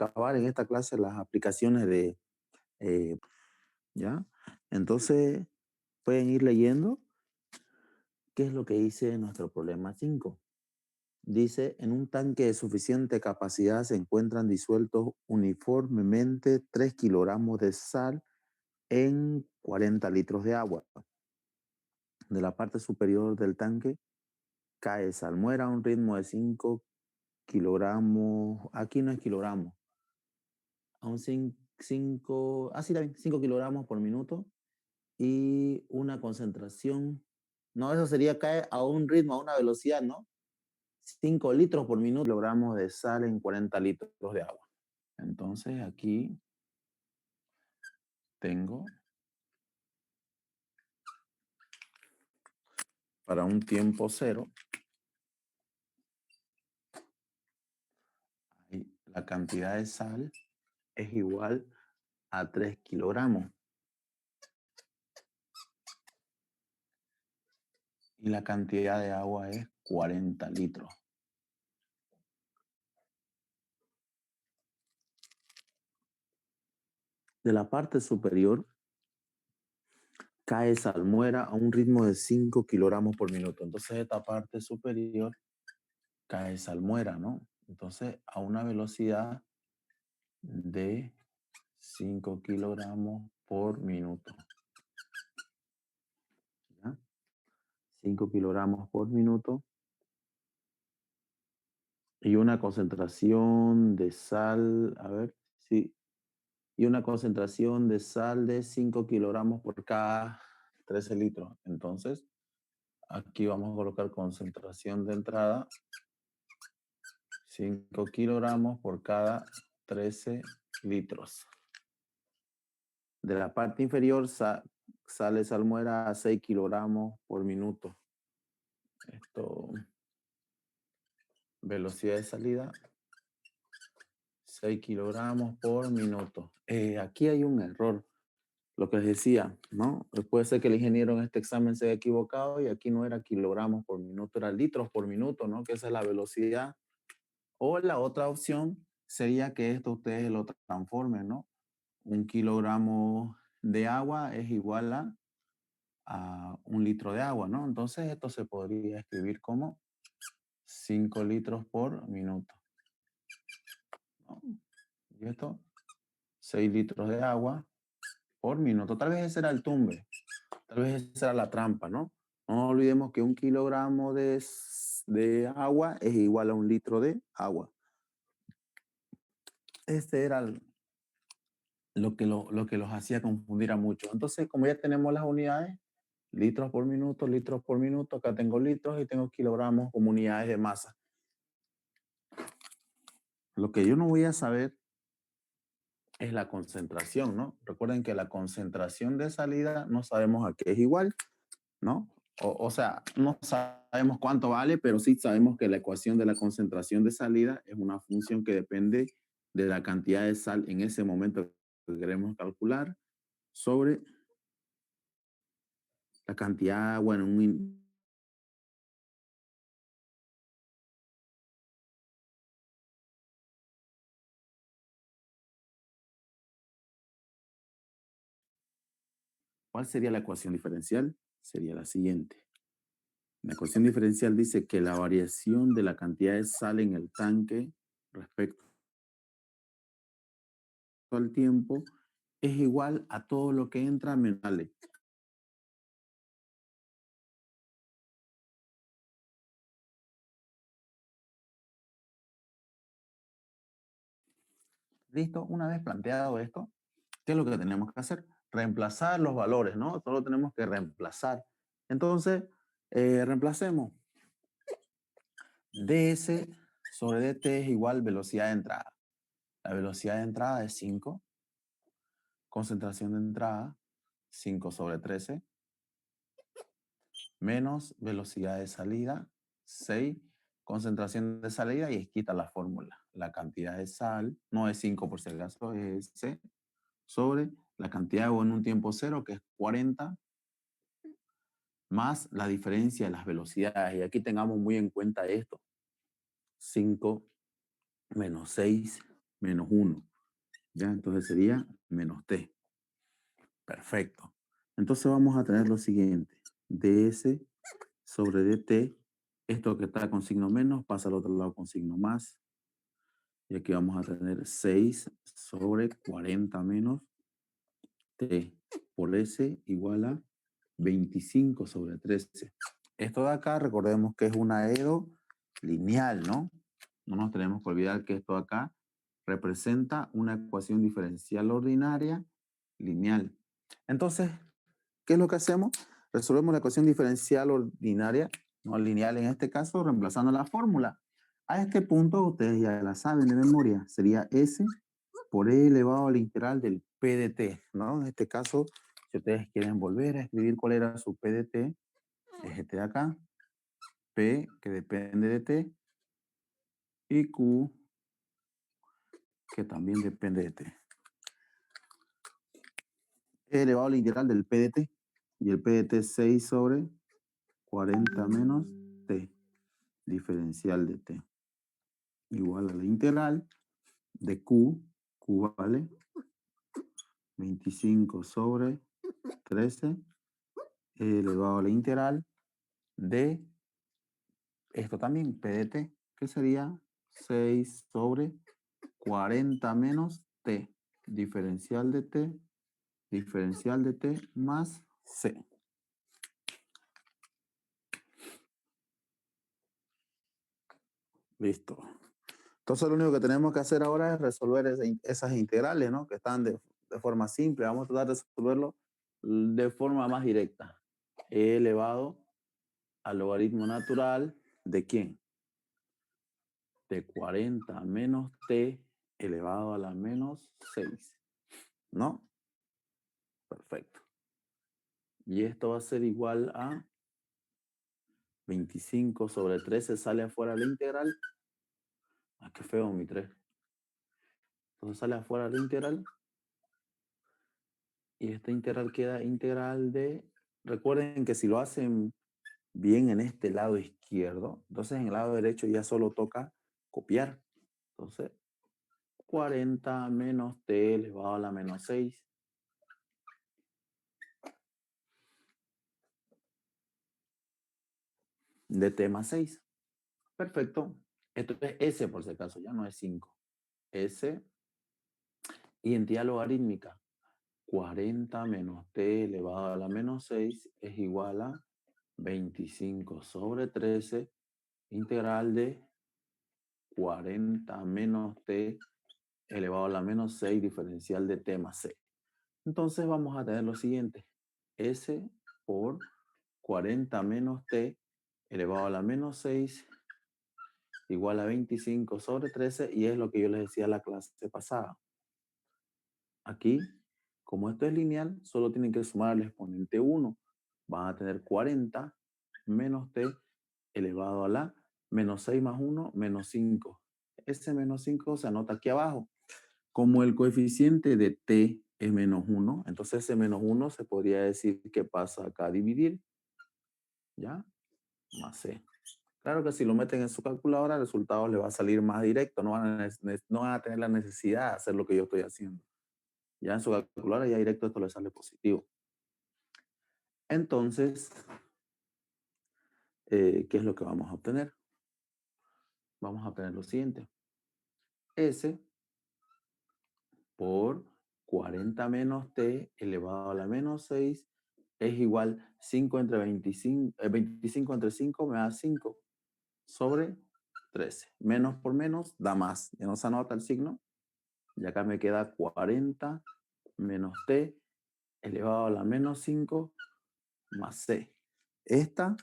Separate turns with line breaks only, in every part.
acabar en esta clase las aplicaciones de, ¿ya? Entonces, pueden ir leyendo qué es lo que dice nuestro problema 5. Dice, en un tanque de suficiente capacidad se encuentran disueltos uniformemente 3 kilogramos de sal en 40 litros de agua. De la parte superior del tanque cae salmuera a un ritmo de 5 kilogramos, aquí no es kilogramos, a un 5, así también, 5 kilogramos por minuto y una concentración, no, eso sería cae a un ritmo, a una velocidad, ¿no? 5 litros por minuto, kilogramos de sal en 40 litros de agua. Entonces aquí tengo para un tiempo cero, la cantidad de sal es igual a 3 kilogramos. Y la cantidad de agua es 40 litros. De la parte superior cae salmuera a un ritmo de 5 kilogramos por minuto. Entonces esta parte superior cae salmuera, ¿no? Entonces a una velocidad de 5 kilogramos por minuto. ¿Ya? 5 kilogramos por minuto. Y una concentración de sal, a ver, sí, y una concentración de sal de 5 kilogramos por cada 13 litros. Entonces, aquí vamos a colocar concentración de entrada, 5 kilogramos por cada 13 litros. De la parte inferior sale salmuera a 6 kilogramos por minuto. Esto, velocidad de salida, 6 kilogramos por minuto. Aquí hay un error. Lo que les decía, ¿no? Puede ser que el ingeniero en este examen se haya equivocado y aquí no era kilogramos por minuto, era litros por minuto, ¿no? Que esa es la velocidad. O la otra opción sería que esto ustedes lo transformen, ¿no? Un kilogramo de agua es igual a un litro de agua, ¿no? Entonces esto se podría escribir como 5 litros por minuto, ¿no? Y esto, 6 litros de agua por minuto. Tal vez ese era el tumbe. Tal vez esa era la trampa, ¿no? No olvidemos que un kilogramo de agua es igual a un litro de agua. Este era lo que los hacía confundir a muchos. Entonces, como ya tenemos las unidades, litros por minuto, acá tengo litros y tengo kilogramos como unidades de masa. Lo que yo no voy a saber es la concentración, ¿no? Recuerden que la concentración de salida no sabemos a qué es igual, ¿no? O sea, no sabemos cuánto vale, pero sí sabemos que la ecuación de la concentración de salida es una función que depende de la cantidad de sal en ese momento que queremos calcular sobre la cantidad, bueno, ¿cuál sería la ecuación diferencial? Sería la siguiente. La ecuación diferencial dice que la variación de la cantidad de sal en el tanque respecto al tiempo es igual a todo lo que entra menos sale. ¿Listo? Una vez planteado esto, ¿qué es lo que tenemos que hacer? Reemplazar los valores, ¿no? Solo tenemos que reemplazar. Entonces, reemplacemos. ds sobre dt es igual velocidad de entrada. La velocidad de entrada es 5. Concentración de entrada, 5 sobre 13. Menos velocidad de salida, 6. Concentración de salida y quita la fórmula. La cantidad de sal, no es 5 por si acaso, es C, sobre la cantidad de agua en un tiempo cero, que es 40, más la diferencia de las velocidades. Y aquí tengamos muy en cuenta esto. 5 menos 6 menos 1. ¿Ya? Entonces sería menos t. Perfecto. Entonces vamos a tener lo siguiente. ds sobre dt. Esto que está con signo menos pasa al otro lado con signo más. Y aquí vamos a tener 6 sobre 40 menos t por s igual a 25 sobre 13. Esto de acá, recordemos que es una EDO lineal, ¿no? No nos tenemos que olvidar que esto de acá representa una ecuación diferencial ordinaria lineal. Entonces, ¿qué es lo que hacemos? Resolvemos la ecuación diferencial ordinaria, no lineal en este caso, reemplazando la fórmula. A este punto, ustedes ya la saben de memoria, sería S por E elevado a la integral del P de T, ¿no? En este caso, si ustedes quieren volver a escribir cuál era su P de T, es este de acá, P que depende de T, y Q que también depende de T. E elevado a la integral del P de T, y el P de T es 6 sobre 40 menos T, diferencial de T, igual a la integral de Q vale 25 sobre 13, elevado a la integral de esto también, P de T, que sería 6 sobre 40 menos T, diferencial de T más C. Listo. Entonces lo único que tenemos que hacer ahora es resolver esas integrales, ¿no? Que están de forma simple. Vamos a tratar de resolverlo de forma más directa. E elevado al logaritmo natural ¿de quién? De 40 menos t elevado a la menos 6. ¿No? Perfecto. Y esto va a ser igual a 25 sobre 13 sale afuera la integral. Ah, qué feo mi 3. Entonces sale afuera la integral. Y esta integral queda integral de... Recuerden que si lo hacen bien en este lado izquierdo, entonces en el lado derecho ya solo toca copiar. Entonces, 40 menos t elevado a la menos 6. De t más 6. Perfecto. Esto es s por si acaso, ya no es 5. S, identidad logarítmica. 40 menos t elevado a la menos 6 es igual a 25 sobre 13 integral de 40 menos t elevado a la menos 6 diferencial de t más c. Entonces vamos a tener lo siguiente. S por 40 menos t elevado a la menos 6 igual a 25 sobre 13 y es lo que yo les decía en la clase pasada. Aquí, como esto es lineal, solo tienen que sumar el exponente 1. Van a tener 40 menos t elevado a la menos 6 más 1, menos 5. Ese menos 5 se anota aquí abajo. Como el coeficiente de t es menos 1, entonces ese menos 1 se podría decir que pasa acá a dividir, ¿ya? Más c. Claro que si lo meten en su calculadora, el resultado le va a salir más directo, no van a tener la necesidad de hacer lo que yo estoy haciendo. Ya en su calculadora ya directo esto le sale positivo. Entonces, ¿qué es lo que vamos a obtener? Vamos a obtener lo siguiente. S por 40 menos t elevado a la menos 6 es igual 5 entre 25, 25 entre 5 me da 5 sobre 13. Menos por menos da más. Ya no se anota el signo. Y acá me queda 40 menos t elevado a la menos 5 más c. Esta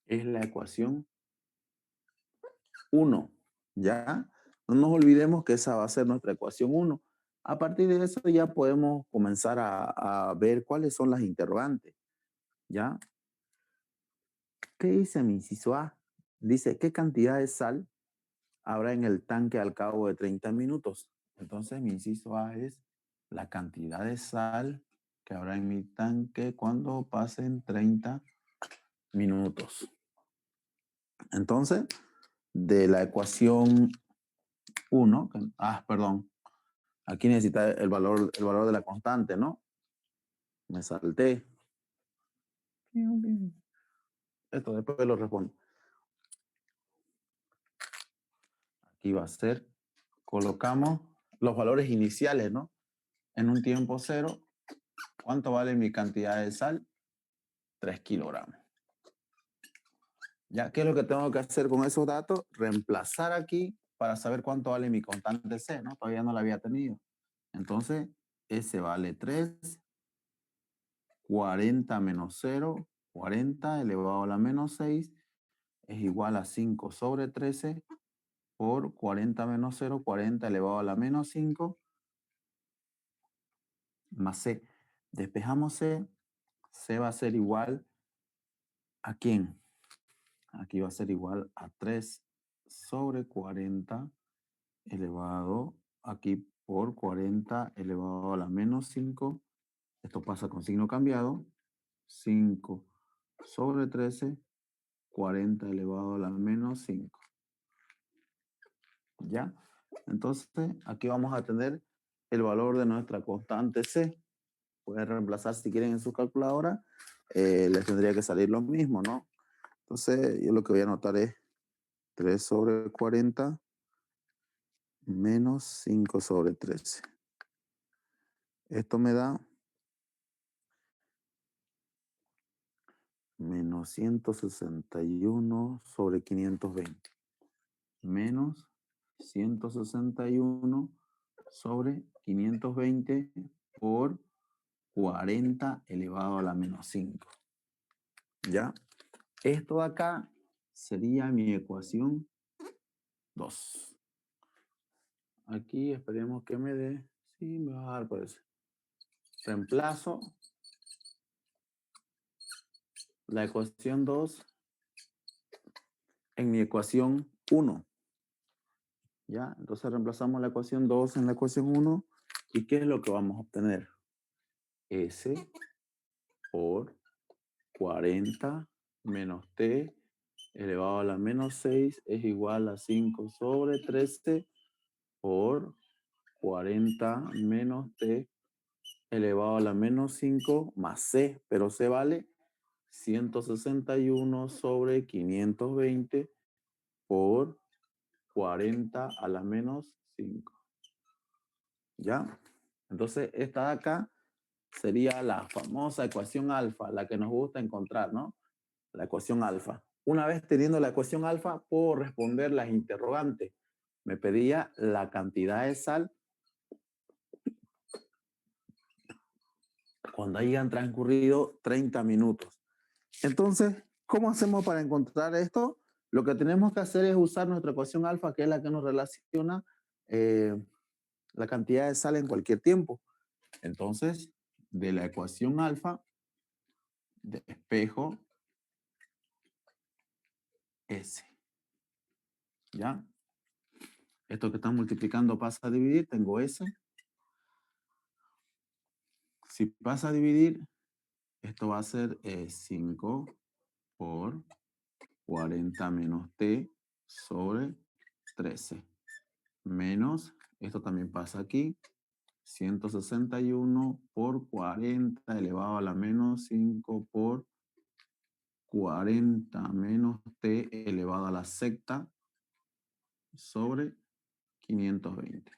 es la ecuación 1. ¿Ya? No nos olvidemos que esa va a ser nuestra ecuación 1. A partir de eso ya podemos comenzar a ver cuáles son las interrogantes. ¿Ya? ¿Qué dice mi inciso A? Dice, ¿qué cantidad de sal habrá en el tanque al cabo de 30 minutos? Entonces mi inciso A es la cantidad de sal que habrá en mi tanque cuando pasen 30 minutos. Entonces, de la ecuación 1. Perdón. Aquí necesita el valor de la constante, ¿no? Me salté. Esto después lo respondo. Aquí va a ser, colocamos los valores iniciales, ¿no? En un tiempo cero, ¿cuánto vale mi cantidad de sal? 3 kilogramos. ¿Ya? ¿Qué es lo que tengo que hacer con esos datos? Reemplazar aquí para saber cuánto vale mi constante C, ¿no? Todavía no la había tenido. Entonces, S vale 3, 40 menos 0, 40 elevado a la menos 6 es igual a 5 sobre 13 por 40 menos 0, 40 elevado a la menos 5 más C. Despejamos C, C va a ser igual ¿a quién? Aquí va a ser igual a 3 sobre 40 elevado aquí por 40 elevado a la menos 5. Esto pasa con signo cambiado. 5 sobre 13, 40 elevado a la menos 5. ¿Ya? Entonces, aquí vamos a tener el valor de nuestra constante C. Pueden reemplazar si quieren en su calculadora. Les tendría que salir lo mismo, ¿no? Entonces, yo lo que voy a anotar es 3 sobre 40 menos 5 sobre 13. Esto me da menos 161 sobre 520. Menos 161 sobre 520 por 40 elevado a la menos 5. ¿Ya? Esto de acá sería mi ecuación 2. Aquí esperemos que me dé. Sí, me va a dar por eso. Reemplazo la ecuación 2 en mi ecuación 1. ¿Ya? Entonces reemplazamos la ecuación 2 en la ecuación 1. ¿Y qué es lo que vamos a obtener? S por 40 menos T elevado a la menos 6 es igual a 5 sobre 13 por 40 menos T elevado a la menos 5 más C, pero C vale 161 sobre 520 por 40 a la menos 5. ¿Ya? Entonces, esta de acá sería la famosa ecuación alfa, la que nos gusta encontrar, ¿no? La ecuación alfa. Una vez teniendo la ecuación alfa, puedo responder las interrogantes. Me pedía la cantidad de sal cuando hayan transcurrido 30 minutos. Entonces, ¿cómo hacemos para encontrar esto? Lo que tenemos que hacer es usar nuestra ecuación alfa, que es la que nos relaciona la cantidad de sal en cualquier tiempo. Entonces, de la ecuación alfa, despejo S. ¿Ya? Esto que está multiplicando pasa a dividir, tengo S. Si pasa a dividir, esto va a ser 5 por 40 menos T sobre 13. Menos, esto también pasa aquí, 161 por 40 elevado a la menos 5 por 40 menos T elevado a la sexta sobre 520.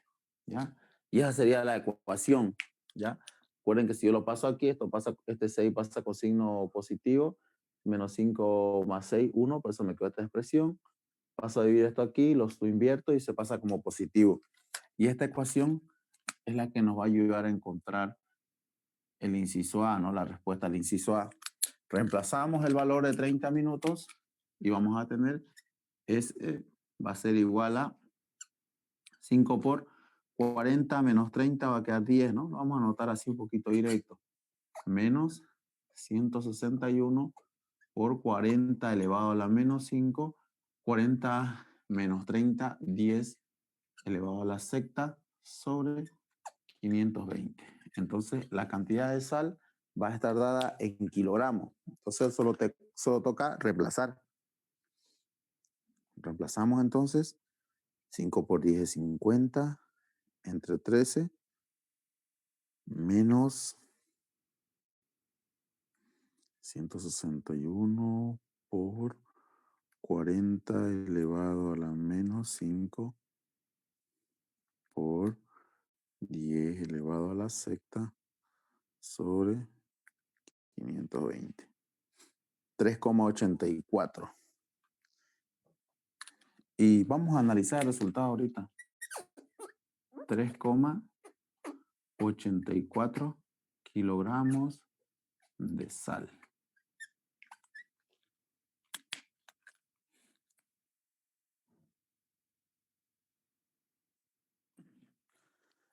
¿Ya? Y esa sería la ecuación, ¿ya? Recuerden que si yo lo paso aquí, esto pasa, este 6 pasa con signo positivo, menos 5 más 6, 1, por eso me quedó esta expresión. Paso a dividir esto aquí, lo invierto y se pasa como positivo. Y esta ecuación es la que nos va a ayudar a encontrar el inciso A, ¿no? La respuesta al inciso A. Reemplazamos el valor de 30 minutos y vamos a tener, va a ser igual a 5 por 40 menos 30 va a quedar 10, ¿no? Lo vamos a anotar así un poquito directo. Menos 161 por 40 elevado a la menos 5. 40 menos 30, 10 elevado a la sexta sobre 520. Entonces, la cantidad de sal va a estar dada en kilogramos. Entonces, solo toca reemplazar. Reemplazamos entonces 5 por 10 es 50, entre 13, menos 161 por 40 elevado a la menos 5 por 10 elevado a la sexta sobre 520. 3,84. Y vamos a analizar el resultado ahorita. 3,84 kilogramos de sal.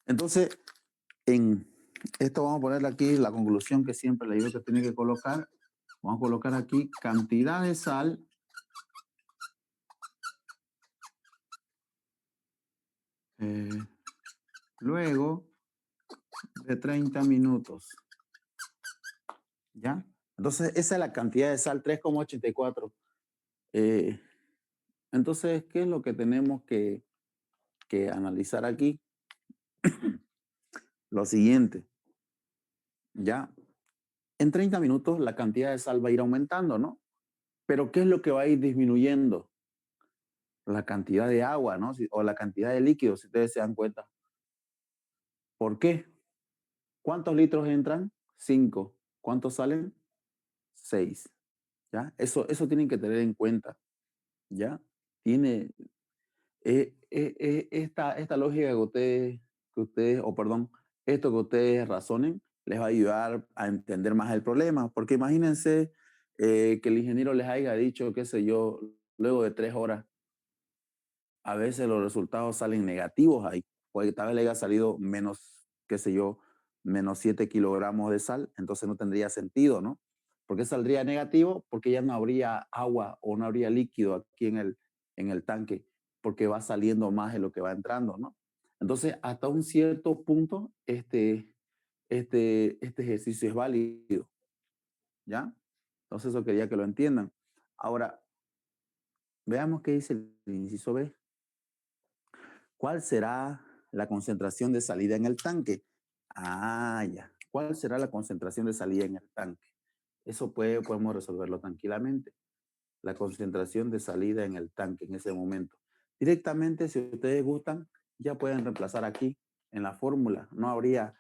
Entonces, en esto vamos a ponerle aquí la conclusión que siempre le digo que tiene que colocar. Vamos a colocar aquí cantidad de sal luego de 30 minutos. ¿Ya? Entonces, esa es la cantidad de sal, 3,84. Entonces, ¿qué es lo que tenemos que analizar aquí? Lo siguiente, ¿ya? En 30 minutos la cantidad de sal va a ir aumentando, ¿no? Pero ¿qué es lo que va a ir disminuyendo? La cantidad de agua, ¿no? O la cantidad de líquido, si ustedes se dan cuenta. ¿Por qué? ¿Cuántos litros entran? 5. ¿Cuántos salen? 6. ¿Ya? Eso tienen que tener en cuenta, ¿ya? Tiene esta lógica o perdón, esto que ustedes razonen, les va a ayudar a entender más el problema, porque imagínense que el ingeniero les haya dicho, qué sé yo, luego de 3 horas, a veces los resultados salen negativos ahí, porque tal vez le haya salido menos, qué sé yo, menos 7 kilogramos de sal, entonces no tendría sentido, ¿no? ¿Por qué saldría negativo? Porque ya no habría agua o no habría líquido aquí en el tanque, porque va saliendo más de lo que va entrando, ¿no? Entonces, hasta un cierto punto, este ejercicio es válido, ¿ya? Entonces, eso quería que lo entiendan. Ahora, veamos qué dice el inciso B. ¿Cuál será la concentración de salida en el tanque? Ah, ya. ¿Cuál será la concentración de salida en el tanque? Eso podemos resolverlo tranquilamente. La concentración de salida en el tanque en ese momento. Directamente, si ustedes gustan, ya pueden reemplazar aquí en la fórmula. No habría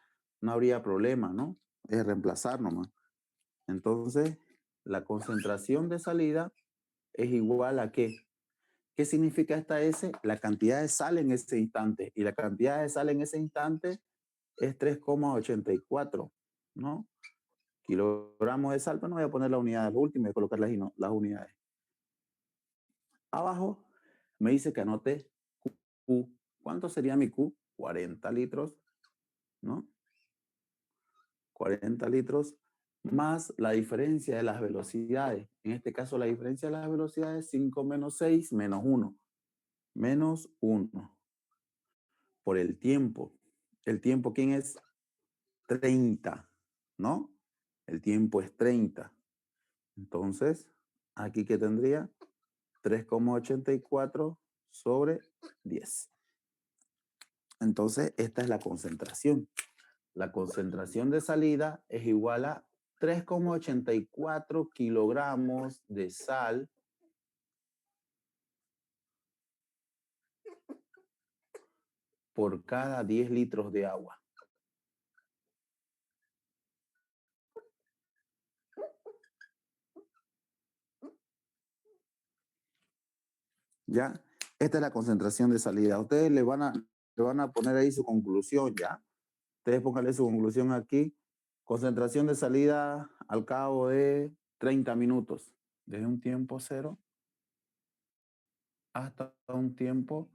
problema, ¿no? Es reemplazar nomás. Entonces, la concentración de salida es igual a ¿qué? ¿Qué significa esta S? La cantidad de sal en ese instante. Y la cantidad de sal en ese instante es 3,84, ¿no? Kilogramos de sal, pero no voy a poner la unidad, lo último, voy a colocar las unidades. Abajo me dice que anote Q. ¿Cuánto sería mi Q? 40 litros, ¿no? 40 litros más la diferencia de las velocidades. En este caso, la diferencia de las velocidades es 5 menos 6 menos 1. Menos 1 por el tiempo. ¿El tiempo quién es? 30, ¿no? El tiempo es 30. Entonces, aquí que tendría 3,84 sobre 10. Entonces, esta es la concentración. La concentración de salida es igual a 3,84 kilogramos de sal por cada 10 litros de agua. ¿Ya? Esta es la concentración de salida. Ustedes le van a poner ahí su conclusión, ¿ya? Ustedes pónganle su conclusión aquí. Concentración de salida al cabo de 30 minutos. Desde un tiempo cero hasta un tiempo.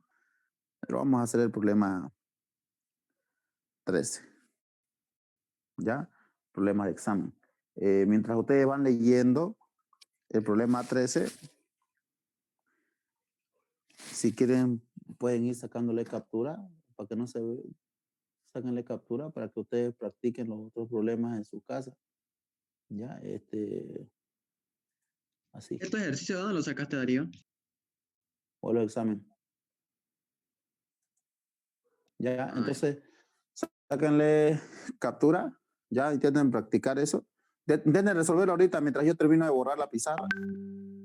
Pero vamos a hacer el problema 13. ¿Ya? Problema de examen. Mientras ustedes van leyendo el problema 13, si quieren pueden ir sacándole captura para que no se sáquenle captura para que ustedes practiquen los otros problemas en su casa. Ya, así.
¿Estos ejercicios de dónde los sacaste, Darío?
O los examen. Ya, entonces, sáquenle captura, ya intenten practicar eso. Intenten resolverlo ahorita mientras yo termino de borrar la pizarra.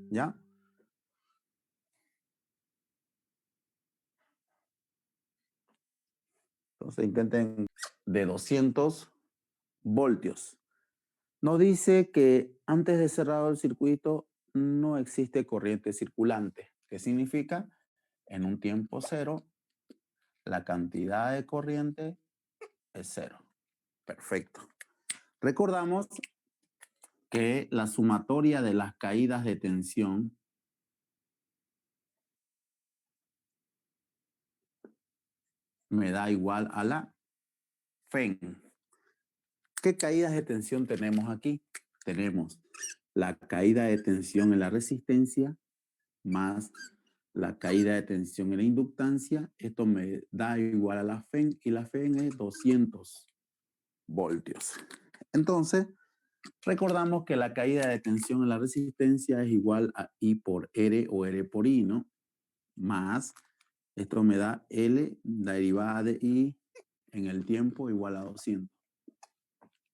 ¿Ya? Entonces intenten de 200 voltios. Nos dice que antes de cerrado el circuito no existe corriente circulante. ¿Qué significa? En un tiempo cero, la cantidad de corriente es cero. Perfecto. Recordamos que la sumatoria de las caídas de tensión me da igual a la FEN. ¿Qué caídas de tensión tenemos aquí? Tenemos la caída de tensión en la resistencia más la caída de tensión en la inductancia. Esto me da igual a la FEN y la FEN es 200 voltios. Entonces, recordamos que la caída de tensión en la resistencia es igual a I por R o R por I, ¿no? Más, esto me da L, la derivada de I en el tiempo igual a 200.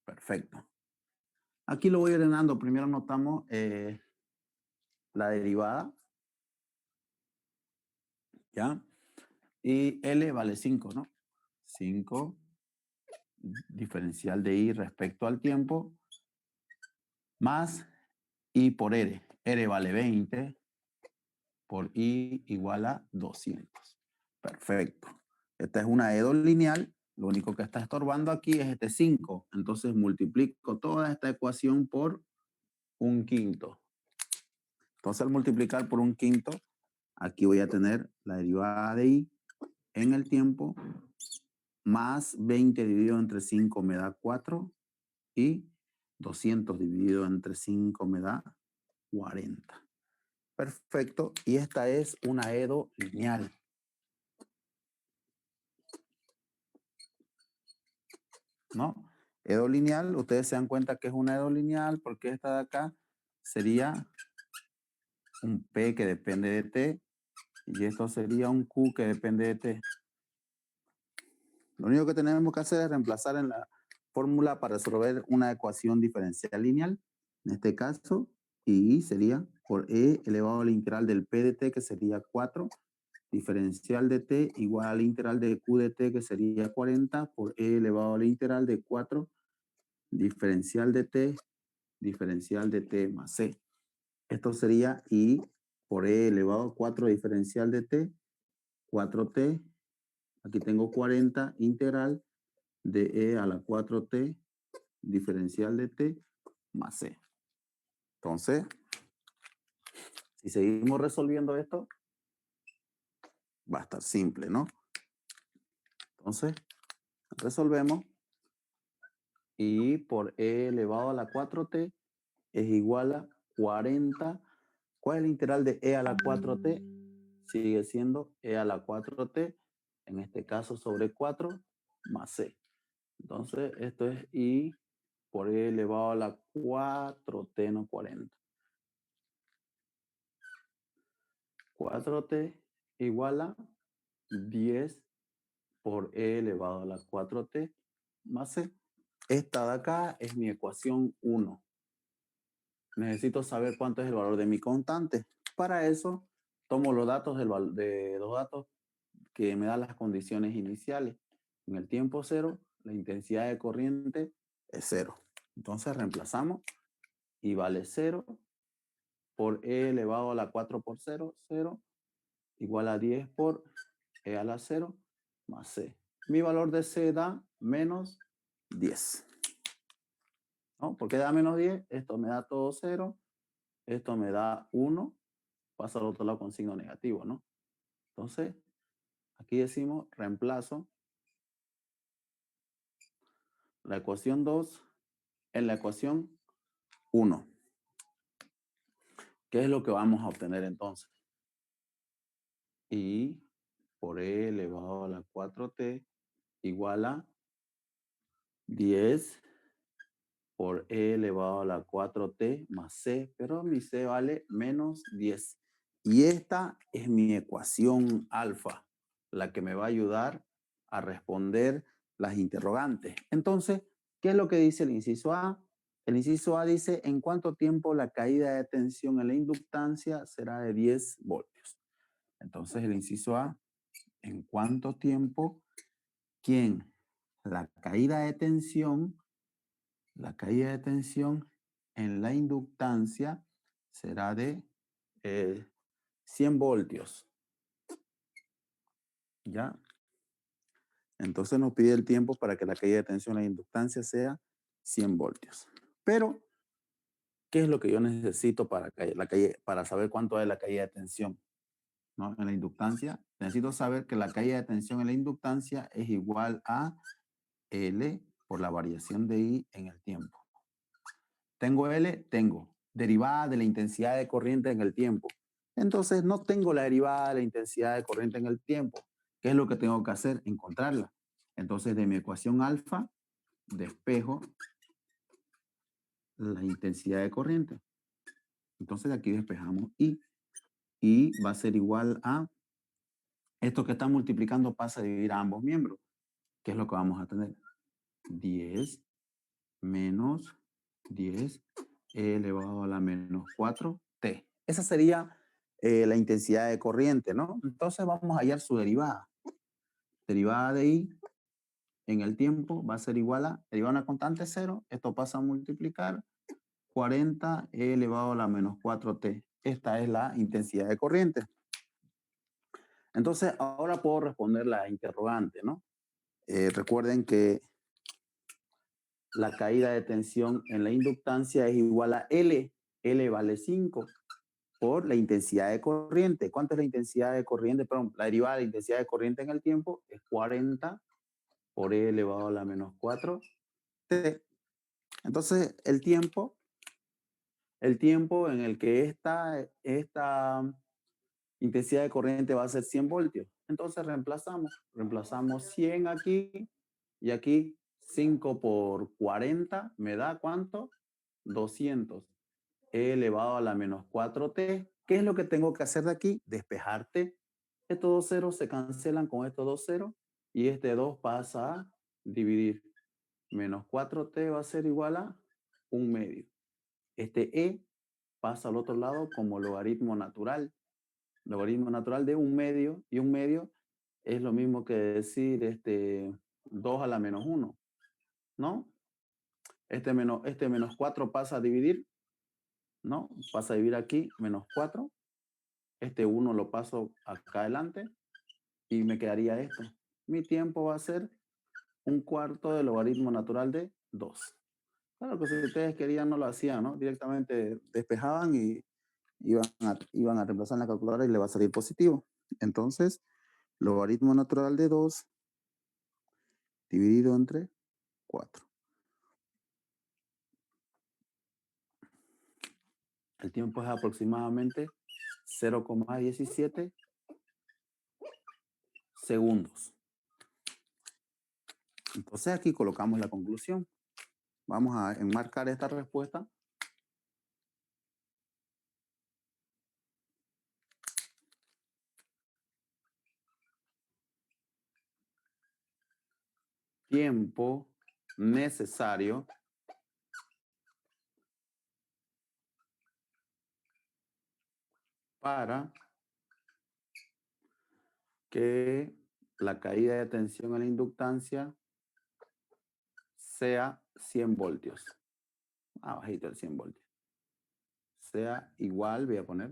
Perfecto. Aquí lo voy ordenando. Primero notamos la derivada, ¿ya? Y L vale 5, ¿no? 5 diferencial de I respecto al tiempo, más I por R. R vale 20 por I igual a 200. Perfecto. Esta es una EDO lineal. Lo único que está estorbando aquí es este 5. Entonces multiplico toda esta ecuación por un quinto. Entonces al multiplicar por un quinto, aquí voy a tener la derivada de I en el tiempo, más 20 dividido entre 5 me da 4 y 200 dividido entre 5 me da 40. Perfecto. Y esta es una EDO lineal. ¿No? EDO lineal, ustedes se dan cuenta que es una EDO lineal porque esta de acá sería un P que depende de T y esto sería un Q que depende de T. Lo único que tenemos que hacer es reemplazar en la fórmula para resolver una ecuación diferencial lineal. En este caso, I sería por E elevado a la integral del P de T, que sería 4, diferencial de T igual a la integral de Q de T, que sería 40, por E elevado a la integral de 4, diferencial de T más C. Esto sería I por E elevado a 4 diferencial de T, 4T, aquí tengo 40, integral de E a la 4T diferencial de T más C. Entonces, si seguimos resolviendo esto, va a estar simple, ¿no? Entonces, resolvemos y por E elevado a la 4T es igual a 40. ¿Cuál es el integral de E a la 4T? Sigue siendo E a la 4T, en este caso sobre 4 más C. Entonces, esto es I por E elevado a la 4T, no 40. 4T igual a 10 por E elevado a la 4T más C. Esta de acá es mi ecuación 1. Necesito saber cuánto es el valor de mi constante. Para eso, tomo los datos de los datos que me dan las condiciones iniciales. En el tiempo cero, la intensidad de corriente es 0. Entonces reemplazamos y vale 0 por E elevado a la 4 por 0, 0, igual a 10 por E a la 0 más C. Mi valor de C da menos 10. ¿No? ¿Por qué da menos 10? Esto me da todo 0, esto me da 1, pasa al otro lado con signo negativo, ¿no? Entonces, aquí decimos reemplazo la ecuación 2 en la ecuación 1. ¿Qué es lo que vamos a obtener entonces? I por E elevado a la 4T igual a 10 por E elevado a la 4T más C, pero mi C vale menos 10. Y esta es mi ecuación alfa, la que me va a ayudar a responder las interrogantes. Entonces, ¿qué es lo que dice el inciso A? El inciso A dice, ¿en cuánto tiempo la caída de tensión en la inductancia será de 10 voltios? Entonces, el inciso A, ¿en cuánto tiempo? ¿Quién? La caída de tensión en la inductancia será de 100 voltios. ¿Ya? Entonces nos pide el tiempo para que la caída de tensión en la inductancia sea 100 voltios. Pero, ¿qué es lo que yo necesito para saber cuánto es la caída de tensión, ¿no? En la inductancia? Necesito saber que la caída de tensión en la inductancia es igual a L por la variación de I en el tiempo. ¿Tengo L? Tengo. Derivada de la intensidad de corriente en el tiempo. Entonces no tengo la derivada de la intensidad de corriente en el tiempo. ¿Qué es lo que tengo que hacer? Encontrarla. Entonces de mi ecuación alfa despejo la intensidad de corriente. Entonces aquí despejamos I. I va a ser igual a, esto que está multiplicando pasa a dividir a ambos miembros. ¿Qué es lo que vamos a tener? 10 menos 10 elevado a la menos 4t. Esa sería la intensidad de corriente, ¿no? Entonces vamos a hallar su derivada. Derivada de I en el tiempo va a ser igual a, derivada de una constante 0, esto pasa a multiplicar 40 elevado a la menos 4t. Esta es la intensidad de corriente. Entonces ahora puedo responder la interrogante, ¿no? Recuerden que la caída de tensión en la inductancia es igual a L. L vale 5 por la intensidad de corriente. ¿Cuánto es la intensidad de corriente? Perdón, la derivada de la intensidad de corriente en el tiempo es 40 por E elevado a la menos 4 T. Entonces, el tiempo en el que esta intensidad de corriente va a ser 100 voltios. Entonces, reemplazamos 100 aquí y aquí 5 por 40 me da ¿cuánto? 200. E elevado a la menos 4t. ¿Qué es lo que tengo que hacer de aquí? Despejar t. Estos dos ceros se cancelan con estos dos ceros y este 2 pasa a dividir. Menos 4t va a ser igual a 1/2. Este e pasa al otro lado como logaritmo natural. Logaritmo natural de 1/2 y 1/2 es lo mismo que decir 2 a la menos 1, ¿no? Este menos 4 pasa a dividir, ¿no? Pasa a dividir aquí, menos 4. Este 1 lo paso acá adelante y me quedaría esto. Mi tiempo va a ser 1/4 del logaritmo natural de 2. Claro que si ustedes querían no lo hacían, ¿no? Directamente despejaban y iban a reemplazar en la calculadora y le va a salir positivo. Entonces, logaritmo natural de 2 dividido entre 4. El tiempo es aproximadamente 0,17 segundos. Entonces aquí colocamos la conclusión. Vamos a enmarcar esta respuesta. Tiempo necesario para que la caída de tensión en la inductancia sea 100 voltios. Bajito el 100 voltios. Sea igual, voy a poner,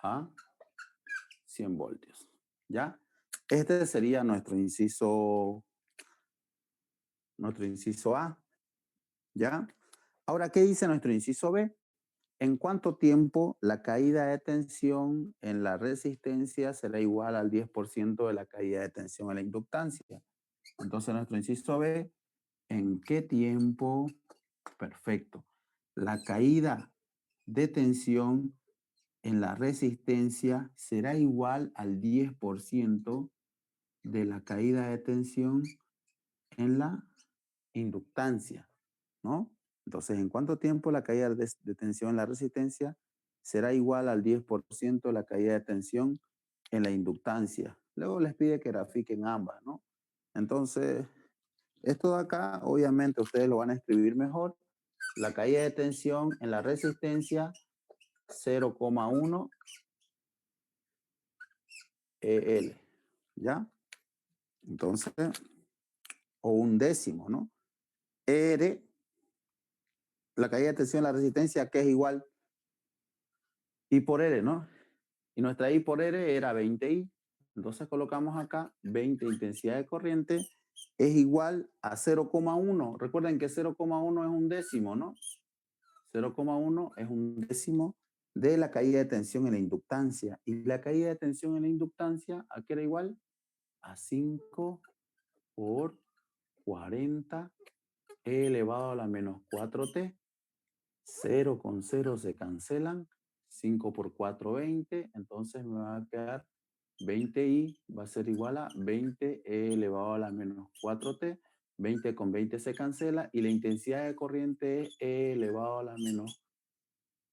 a 100 voltios. ¿Ya? Este sería nuestro inciso A. ¿Ya? Ahora, ¿qué dice nuestro inciso B? ¿En cuánto tiempo la caída de tensión en la resistencia será igual al 10% de la caída de tensión en la inductancia? Entonces, nuestro inciso B, ¿en qué tiempo? Perfecto. La caída de tensión en la resistencia será igual al 10% de la caída de tensión en la inductancia, ¿no? Entonces, ¿en cuánto tiempo la caída de tensión en la resistencia será igual al 10% de la caída de tensión en la inductancia? Luego les pide que grafiquen ambas, ¿no? Entonces, esto de acá, obviamente, ustedes lo van a escribir mejor. La caída de tensión en la resistencia, 0,1 EL, ¿ya? Entonces, o un décimo, ¿no? R, la caída de tensión en la resistencia, que es igual I por R, ¿no? Y nuestra I por R era 20I. Entonces colocamos acá 20 intensidad de corriente es igual a 0,1. Recuerden que 0,1 es un décimo, ¿no? 0,1 es un décimo de la caída de tensión en la inductancia. Y la caída de tensión en la inductancia, ¿a qué era igual? A 5 por 40 e elevado a la menos 4t. 0 con 0 se cancelan. 5 por 4, 20. Entonces me va a quedar 20i va a ser igual a 20 e elevado a la menos 4t. 20 con 20 se cancela y la intensidad de corriente es e elevado a la menos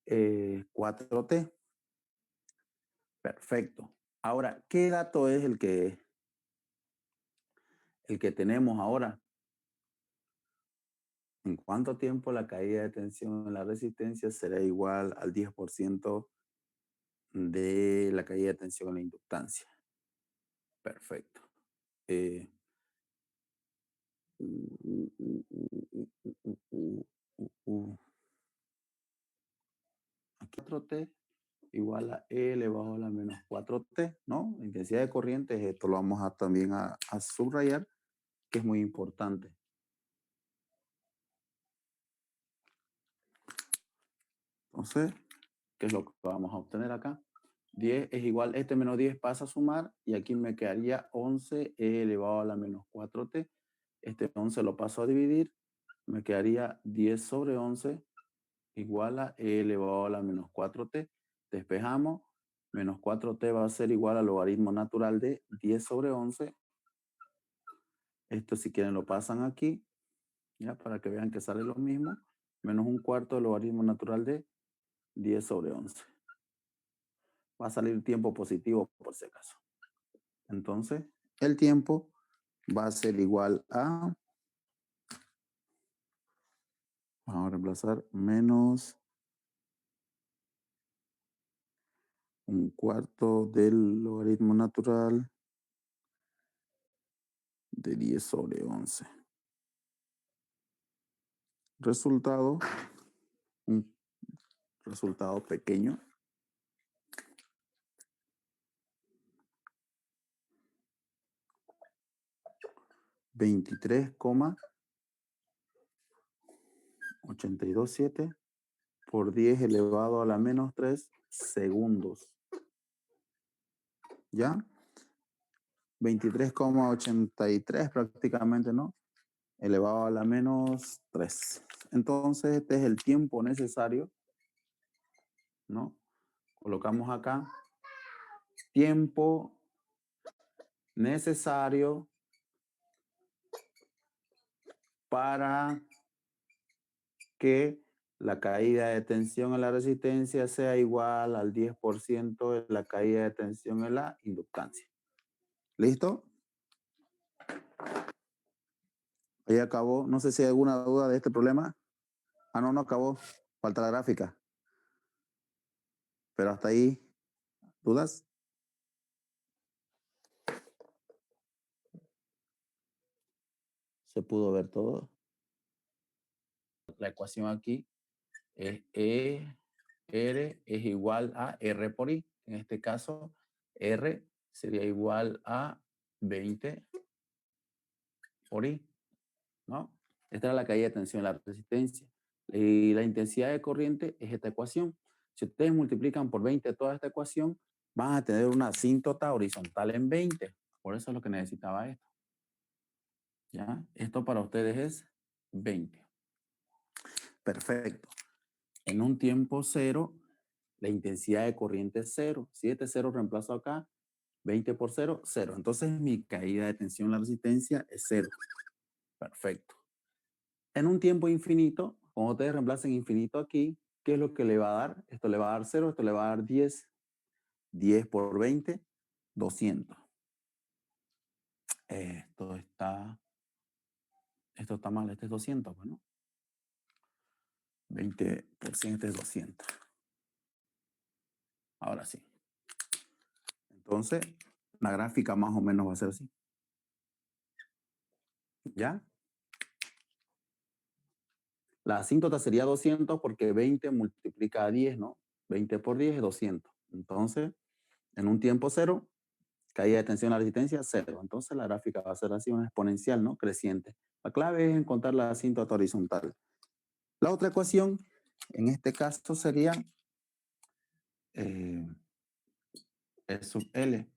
4t. Perfecto. Ahora, ¿qué dato es el que tenemos ahora? ¿En cuánto tiempo la caída de tensión en la resistencia será igual al 10% de la caída de tensión en la inductancia? Perfecto. Eh, Aquí 4T igual a E elevado a la menos 4T, ¿no? La intensidad de corriente, esto lo vamos a también a subrayar, que es muy importante. Entonces, ¿qué es lo que vamos a obtener acá? 10 es igual, este menos 10 pasa a sumar y aquí me quedaría 11 E elevado a la menos 4T. Este 11 lo paso a dividir, me quedaría 10 sobre 11 igual a E elevado a la menos 4T. Despejamos, menos 4T va a ser igual al logaritmo natural de 10 sobre 11. Esto si quieren lo pasan aquí, ya para que vean que sale lo mismo. Menos un cuarto del logaritmo natural de 10 sobre 11. Va a salir tiempo positivo por si acaso. Entonces, el tiempo va a ser igual a, vamos a reemplazar, menos un cuarto del logaritmo natural de 10 sobre 11. Resultado, un resultado pequeño. 23,827 por 10 elevado a la menos 3 segundos. ¿Ya? 23,83 prácticamente, ¿no? Elevado a la menos 3. Entonces, este es el tiempo necesario, ¿no? Colocamos acá, tiempo necesario para que la caída de tensión en la resistencia sea igual al 10% de la caída de tensión en la inductancia. ¿Listo? Ahí acabó. No sé si hay alguna duda de este problema. Ah, no, no acabó. Falta la gráfica. Pero hasta ahí, ¿dudas? Se pudo ver todo. La ecuación aquí es R es igual a R por I. En este caso, R sería igual a 20 por I, ¿no? Esta era la caída de tensión, la resistencia. Y la intensidad de corriente es esta ecuación. Si ustedes multiplican por 20 toda esta ecuación, van a tener una asíntota horizontal en 20. Por eso es lo que necesitaba esto. ¿Ya? Esto para ustedes es 20. Perfecto. En un tiempo cero, la intensidad de corriente es cero. Si este cero reemplazo acá, 20 por 0, 0. Entonces mi caída de tensión, la resistencia es 0. Perfecto. En un tiempo infinito, cuando ustedes reemplacen infinito aquí, ¿qué es lo que le va a dar? Esto le va a dar 0, esto le va a dar 10. 10 por 20, 200. Esto está mal, este es 200, pues, ¿no? 20% es 200. Ahora sí. Entonces, la gráfica más o menos va a ser así. ¿Ya? La asíntota sería 200 porque 20 multiplica a 10, ¿no? 20 por 10 es 200. Entonces, en un tiempo cero, caída de tensión a la resistencia, cero. Entonces, la gráfica va a ser así, una exponencial, ¿no? Creciente. La clave es encontrar la asíntota horizontal. La otra ecuación, en este caso, sería E sub L,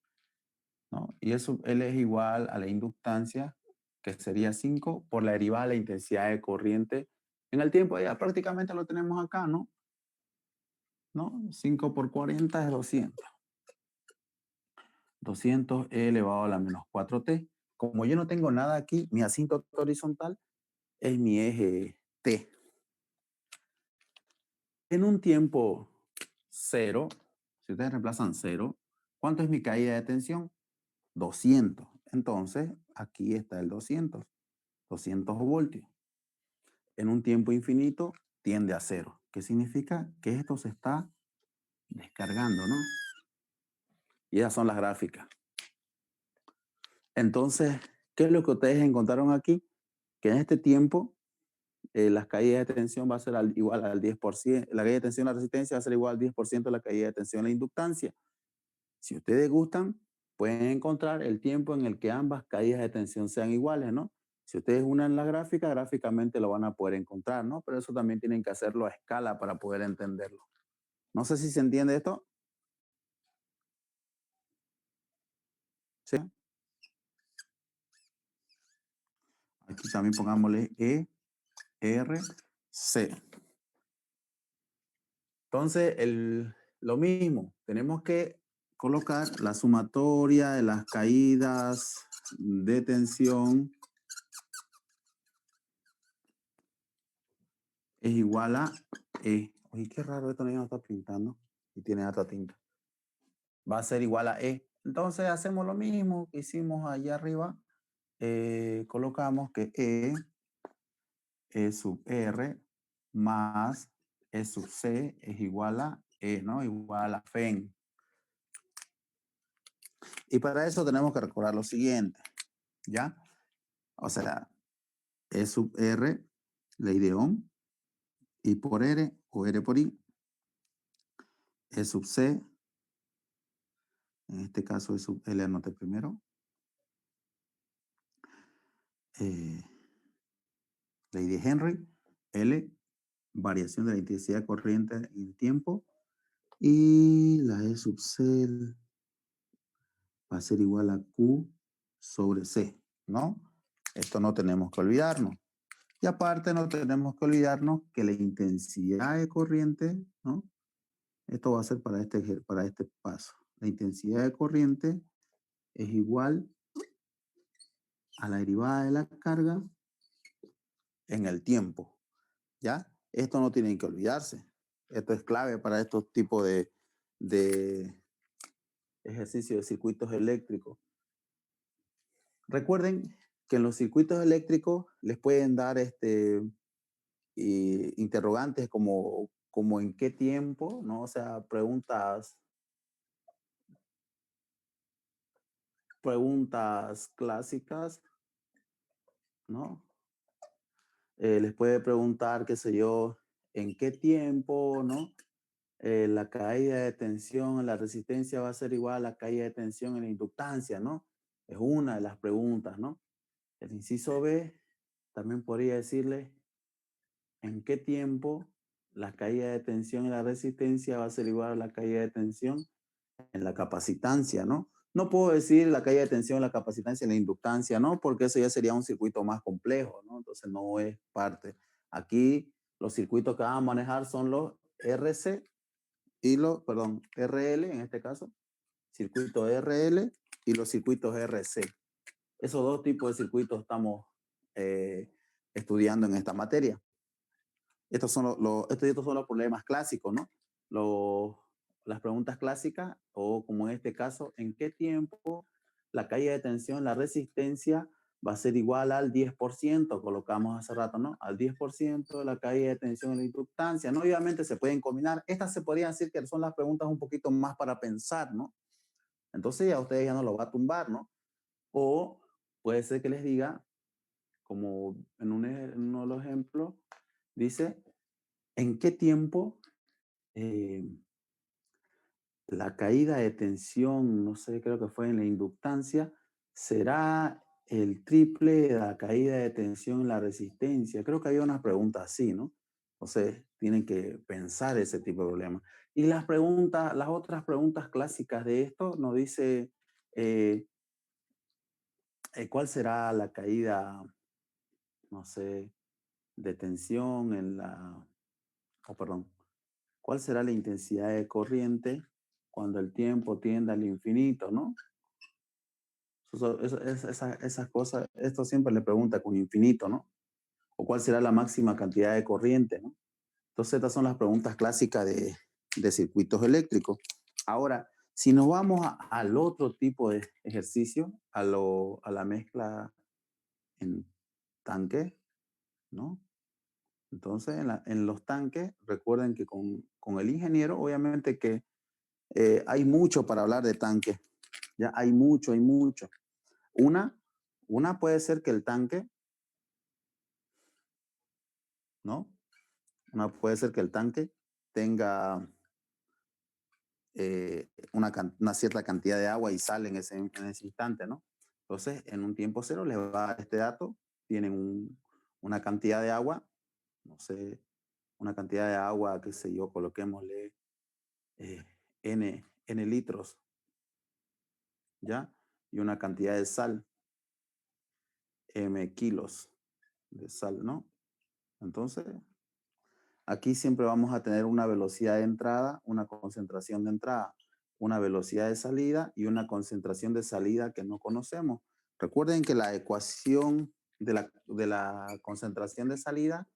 ¿no? Y E sub L es igual a la inductancia, que sería 5 por la derivada de la intensidad de corriente en el tiempo. Ya prácticamente lo tenemos acá, ¿no? 5 por 40 es 200. 200 e elevado a la menos 4t. Como yo no tengo nada aquí, mi asíntota horizontal es mi eje t. En un tiempo cero, si ustedes reemplazan cero, ¿cuánto es mi caída de tensión? 200. Entonces, aquí está el 200 voltios. En un tiempo infinito tiende a cero. ¿Qué significa? Que esto se está descargando, ¿no? Y esas son las gráficas. Entonces, ¿qué es lo que ustedes encontraron aquí? Que en este tiempo las caídas de tensión va a ser igual al 10%. La caída de tensión a la resistencia va a ser igual al 10% de la caída de tensión a la inductancia. Si ustedes gustan, pueden encontrar el tiempo en el que ambas caídas de tensión sean iguales, ¿no? Si ustedes unen la gráfica, gráficamente lo van a poder encontrar, ¿no? Pero eso también tienen que hacerlo a escala para poder entenderlo. No sé si se entiende esto. ¿Sí? Aquí también pongámosle E, R, C. Entonces, lo mismo, tenemos que colocar la sumatoria de las caídas de tensión es igual a E. Oye, qué raro, esto no está pintando y tiene otra tinta. Va a ser igual a E. Entonces hacemos lo mismo que hicimos allá arriba. Colocamos que E sub R más E sub C es igual a E, ¿no? Igual a FEN. Y para eso tenemos que recordar lo siguiente, ¿ya? O sea, E sub R, ley de Ohm, I por R o R por I, E sub C, en este caso E sub L, anote primero, ley de Henry, L, variación de la intensidad de corriente en el tiempo, y la E sub C va a ser igual a Q sobre C, ¿no? Esto no tenemos que olvidarnos. Y aparte no tenemos que olvidarnos que la intensidad de corriente, ¿no? Esto va a ser para este paso. La intensidad de corriente es igual a la derivada de la carga en el tiempo, ¿ya? Esto no tienen que olvidarse. Esto es clave para estos tipos de ejercicios de circuitos eléctricos. Recuerden que en los circuitos eléctricos les pueden dar interrogantes como en qué tiempo, ¿no? O sea, preguntas clásicas, ¿no? Les puede preguntar, qué sé yo, en qué tiempo, ¿no? La caída de tensión en la resistencia va a ser igual a la caída de tensión en la inductancia, ¿no? Es una de las preguntas, ¿no? El inciso B también podría decirle en qué tiempo la caída de tensión en la resistencia va a ser igual a la caída de tensión en la capacitancia, ¿no? No puedo decir la caída de tensión en la capacitancia en la inductancia, ¿no? Porque eso ya sería un circuito más complejo, ¿no? Entonces no es parte. Aquí los circuitos que vamos a manejar son los RC y RL en este caso, circuito RL y los circuitos RC. Esos dos tipos de circuitos estamos estudiando en esta materia. Estos son los problemas clásicos, ¿no? Las preguntas clásicas, o como en este caso, ¿en qué tiempo la caída de tensión, la resistencia va a ser igual al 10%, colocamos hace rato, ¿no? Al 10% de la caída de tensión en la inductancia, ¿no? Obviamente se pueden combinar. Estas se podrían decir que son las preguntas un poquito más para pensar, ¿no? Entonces ya ustedes ya no lo va a tumbar, ¿no? O puede ser que les diga, como en uno de los ejemplos, dice, ¿en qué tiempo la caída de tensión, no sé, creo que fue en la inductancia, será el triple de la caída de tensión en la resistencia? Creo que había unas preguntas así, ¿no? Entonces, tienen que pensar ese tipo de problemas. Y las preguntas, las otras preguntas clásicas de esto nos dice, eh, ¿cuál será la caída, no sé, de tensión en la, oh, perdón, ¿cuál será la intensidad de corriente cuando el tiempo tiende al infinito, ¿no? Esas cosas, esto siempre le pregunta con infinito, ¿no? ¿O cuál será la máxima cantidad de corriente, ¿no? Entonces, estas son las preguntas clásicas de circuitos eléctricos. Ahora, si nos vamos al otro tipo de ejercicio, a la mezcla en tanque, ¿no? Entonces, en los tanques, recuerden que con el ingeniero, obviamente que hay mucho para hablar de tanque. Ya hay mucho, hay mucho. Una, una puede ser que el tanque, ¿no? Una puede ser que el tanque tenga una cierta cantidad de agua y sal en ese instante, ¿no? Entonces, en un tiempo cero les va a dar este dato, tienen una cantidad de agua, no sé, una cantidad de agua, qué sé yo, coloquémosle eh, N litros, ¿ya? Y una cantidad de sal, M kilos de sal, ¿no? Entonces, aquí siempre vamos a tener una velocidad de entrada, una concentración de entrada, una velocidad de salida y una concentración de salida que no conocemos. Recuerden que la ecuación de la concentración de salida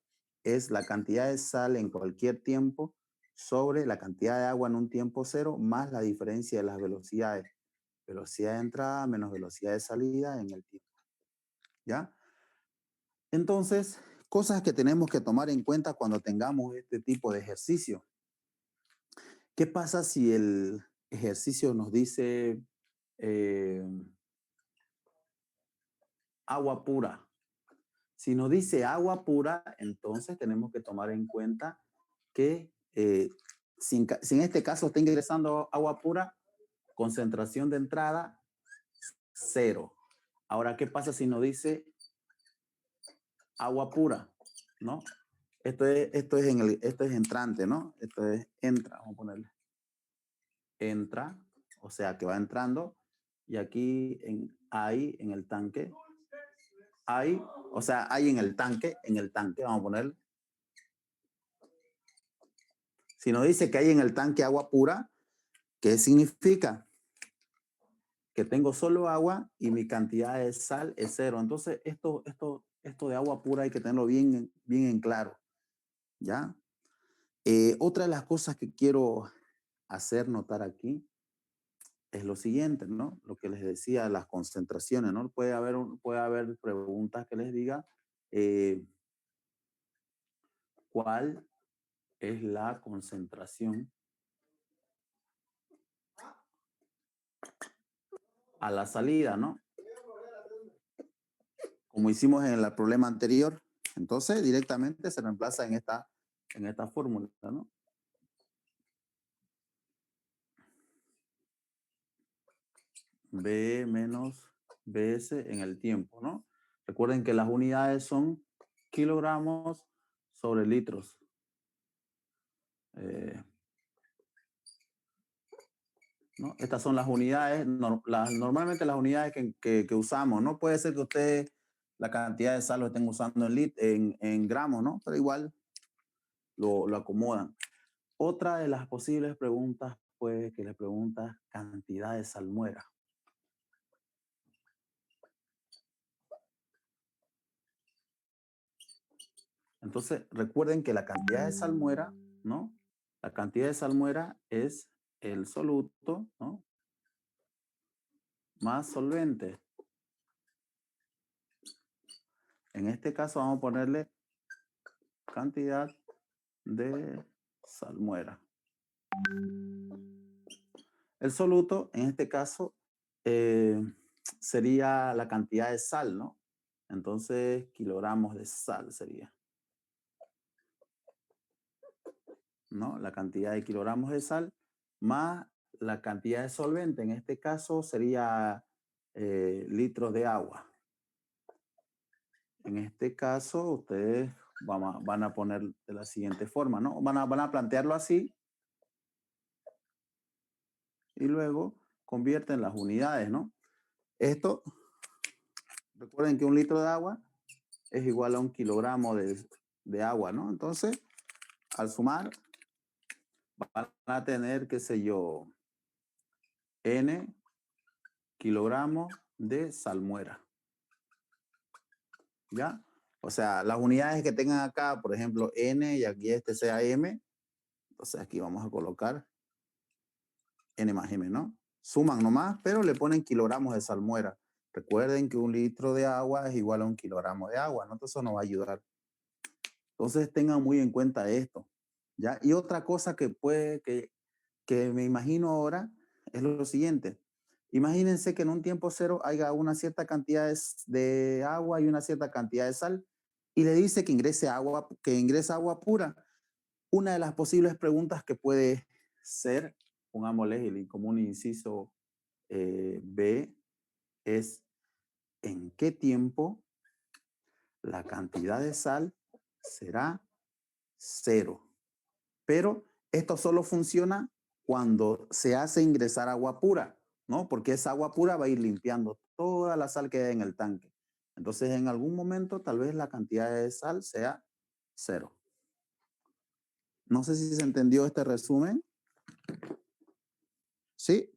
es la cantidad de sal en cualquier tiempo sobre la cantidad de agua en un tiempo cero más la diferencia de las velocidades. Velocidad de entrada menos velocidad de salida en el tiempo. ¿Ya? Entonces, cosas que tenemos que tomar en cuenta cuando tengamos este tipo de ejercicio. ¿Qué pasa si el ejercicio nos dice eh, agua pura? Si nos dice agua pura, entonces tenemos que tomar en cuenta que si en este caso está ingresando agua pura, concentración de entrada, cero. Ahora, ¿qué pasa si nos dice agua pura? ¿No? Esto es entrante, ¿no? Esto es entra, vamos a ponerle. Entra, o sea que va entrando, y aquí hay en el tanque, hay, o sea, hay en el tanque, vamos a ponerle. Si nos dice que hay en el tanque agua pura, ¿qué significa? Que tengo solo agua y mi cantidad de sal es cero. Entonces, esto de agua pura hay que tenerlo bien, bien en claro, ¿ya? Otra de las cosas que quiero hacer notar aquí es lo siguiente, ¿no? Lo que les decía, las concentraciones, ¿no? Puede haber preguntas que les diga cuál es la concentración a la salida, ¿no? Como hicimos en el problema anterior. Entonces, directamente se reemplaza en esta fórmula, ¿no? B menos BS en el tiempo, ¿no? Recuerden que las unidades son kilogramos sobre litros. ¿No? Estas son las unidades, normalmente las unidades que usamos, ¿no? Puede ser que ustedes la cantidad de sal lo estén usando en gramos, ¿no? Pero igual lo acomodan. Otra de las posibles preguntas puede que le preguntas cantidad de salmuera. Entonces, recuerden que la cantidad de salmuera, ¿no? La cantidad de salmuera es el soluto, ¿no? más solvente. En este caso vamos a ponerle cantidad de salmuera. El soluto, en este caso, sería la cantidad de sal, ¿no? Entonces, kilogramos de sal sería, ¿no? La cantidad de kilogramos de sal más la cantidad de solvente. En este caso sería litros de agua. En este caso, ustedes van a poner de la siguiente forma, ¿no? Van a plantearlo así y luego convierten las unidades, ¿no? Esto, recuerden que un litro de agua es igual a un kilogramo de agua, ¿no? Entonces, al sumar, van a tener, qué sé yo, N kilogramos de salmuera. ¿Ya? O sea, las unidades que tengan acá, por ejemplo, N y aquí este sea M, entonces aquí vamos a colocar N más M, ¿no? Suman nomás, pero le ponen kilogramos de salmuera. Recuerden que un litro de agua es igual a un kilogramo de agua, ¿no? Entonces eso nos va a ayudar. Entonces tengan muy en cuenta esto, ¿ya? Y otra cosa que me imagino ahora es lo siguiente. Imagínense que en un tiempo cero haya una cierta cantidad de agua y una cierta cantidad de sal y le dice que ingrese agua pura. Una de las posibles preguntas que puede ser, pongámosle el común inciso B, es ¿en qué tiempo la cantidad de sal será cero? Pero esto solo funciona cuando se hace ingresar agua pura, ¿no? Porque esa agua pura va a ir limpiando toda la sal que hay en el tanque. Entonces, en algún momento, tal vez la cantidad de sal sea cero. No sé si se entendió este resumen. ¿Sí?